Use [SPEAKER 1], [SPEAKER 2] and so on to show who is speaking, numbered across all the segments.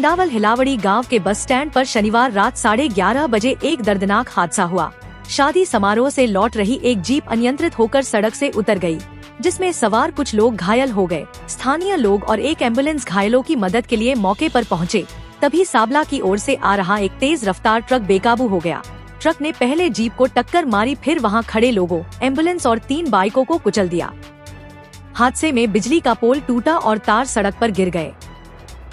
[SPEAKER 1] कुंडावल हिलावड़ी गांव के bus stand पर शनिवार रात 11:30 बजे एक दर्दनाक हादसा हुआ। शादी समारोह से लौट रही एक जीप अनियंत्रित होकर सड़क से उतर गई, जिसमें सवार कुछ लोग घायल हो गए। स्थानीय लोग और एक एम्बुलेंस घायलों की मदद के लिए मौके पर पहुंचे। तभी साबला की ओर से आ रहा एक तेज रफ्तार ट्रक बेकाबू हो गया। ट्रक ने पहले जीप को टक्कर मारी, फिर वहां खड़े लोगों, एम्बुलेंस और 3 बाइकों को कुचल दिया। हादसे में बिजली का पोल टूटा और तार सड़क पर गिर गए।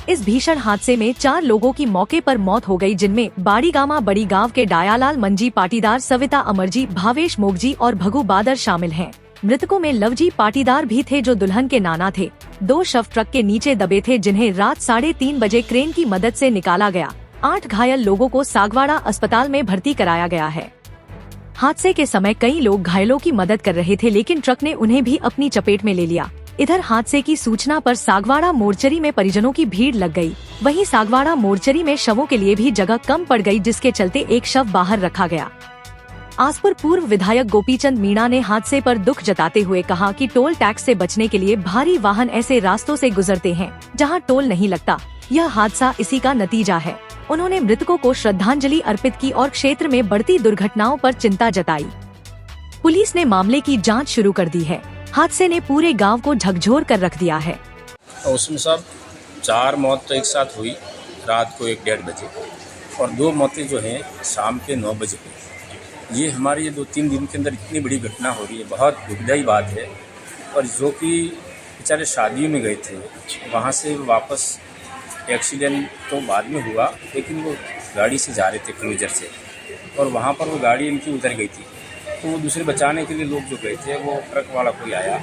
[SPEAKER 1] इस भीषण हादसे में 4 लोगों की मौके पर मौत हो गई, जिनमें बाड़ीगामा बड़ी गांव के डायालाल मंजी पाटीदार, सविता अमरजी, भावेश मोगजी और भगू बादर शामिल हैं। मृतकों में लवजी पाटीदार भी थे, जो दुल्हन के नाना थे। 2 शव ट्रक के नीचे दबे थे, जिन्हें रात 3:30 बजे क्रेन की मदद से निकाला गया। 8 घायल लोगों को सागवाड़ा अस्पताल में भर्ती कराया गया है। हादसे के समय कई लोग घायलों की मदद कर रहे थे, लेकिन ट्रक ने उन्हें भी अपनी चपेट में ले लिया। इधर हादसे की सूचना पर सागवाड़ा मोर्चरी में परिजनों की भीड़ लग गई। वहीं सागवाड़ा मोर्चरी में शवों के लिए भी जगह कम पड़ गई, जिसके चलते एक शव बाहर रखा गया। आसपुर पूर्व विधायक गोपीचंद मीणा ने हादसे पर दुख जताते हुए कहा कि टोल टैक्स से बचने के लिए भारी वाहन ऐसे रास्तों से गुजरते हैं जहां टोल नहीं लगता। यह हादसा इसी का नतीजा है। उन्होंने मृतकों को श्रद्धांजलि अर्पित की और क्षेत्र में बढ़ती दुर्घटनाओं पर चिंता जताई। पुलिस ने मामले की जांच शुरू कर दी है। हादसे ने पूरे गांव को झकझोर कर रख दिया है।
[SPEAKER 2] उसमें सब 4 मौत तो एक साथ हुई रात को 1:30 बजे, और 2 मौतें जो हैं शाम के 9 बजे हुई। ये हमारे ये 2-3 दिन के अंदर इतनी बड़ी घटना हो रही है, बहुत दुखदायी बात है। और जो कि बेचारे शादियों में गए थे, वहाँ से वापस एक्सीडेंट तो बाद में हुआ, लेकिन वो गाड़ी से जा रहे थे क्रूजर से, और वहाँ पर वो गाड़ी इनकी उतर गई थी। तो वो दूसरे बचाने के लिए लोग जो गए थे, वो ट्रक वाला कोई आया,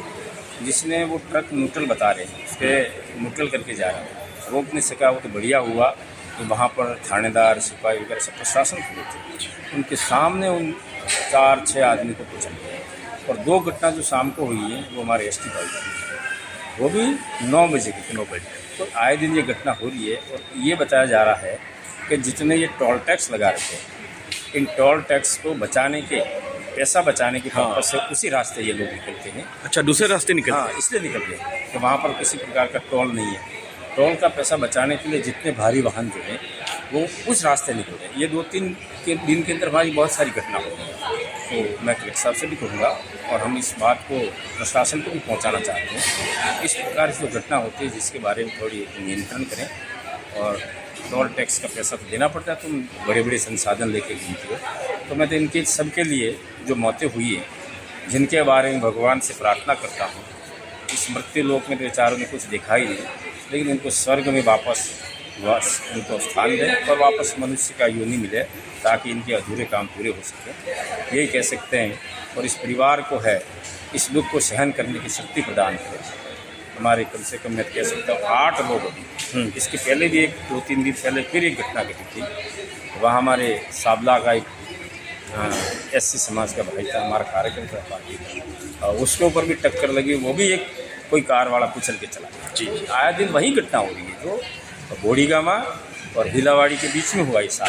[SPEAKER 2] जिसने वो ट्रक न्यूट्रल बता रहे हैं, उस पर न्यूट्रल करके जा रहा है। रोक नहीं सका, वो तो बढ़िया हुआ कि वहाँ पर थानेदार, सिपाही वगैरह सब प्रशासन खड़े थे। उनके सामने उन 4-6 आदमी को कुचल गया। और 2 घटना जो शाम को हुई है, वो हमारे एसटी भाई की, वो भी 9 बजे की 9 बजे। तो आए दिन ये घटना हो रही है, और ये बताया जा रहा है कि जितने ये टोल टैक्स लगा रहे थे, इन टोल टैक्स को बचाने के, पैसा बचाने के पर्पज से उसी रास्ते ये लोग निकलते हैं।
[SPEAKER 3] अच्छा, दूसरे रास्ते निकलते हैं?
[SPEAKER 2] हाँ, इसलिए निकलते हैं कि वहाँ पर किसी प्रकार का टोल नहीं है। टोल का पैसा बचाने के लिए जितने भारी वाहन जो हैं, वो उस रास्ते निकलते हैं। ये 2-3 दिन के अंदर हमारी बहुत सारी घटना हो रही है। तो मैं कलेक्टर साहब से भी कहूँगा, और हम इस बात को प्रशासन को भी पहुँचाना चाहते हैं। इस प्रकार की जो घटना होती है, जिसके बारे में थोड़ी नियंत्रण करें। और टोल टैक्स का पैसा तो देना पड़ता है, तुम बड़े बड़े संसाधन लेके घूमते हो। तो मैं तो इनके सबके लिए जो मौतें हुई हैं, जिनके बारे में भगवान से प्रार्थना करता हूँ, इस मृत्यु लोक में तो बेचारों ने कुछ देखा ही नहीं, लेकिन इनको स्वर्ग में वापस उनको स्थान दें और वापस मनुष्य का योनि मिले, ताकि इनके अधूरे काम पूरे हो सके। यही कह सकते हैं। और इस परिवार को है, इस दुख को सहन करने की शक्ति प्रदान करें। हमारे कम से कम मैं कह सकता हूँ 8 लोग अभी, इसके पहले भी 2-3 दिन पहले फिर एक घटना घटी थी। वहाँ हमारे साबला का एक SC समाज का भाई था, हमारा कार्यकर्ता पार्टी का, उसके ऊपर भी टक्कर लगी। वो भी एक कोई कार वाला कुचल के चला गया। जी, आया दिन वही घटना हो रही है, जो बोड़ीगामा और हिलावाड़ी के बीच में हुआ। इस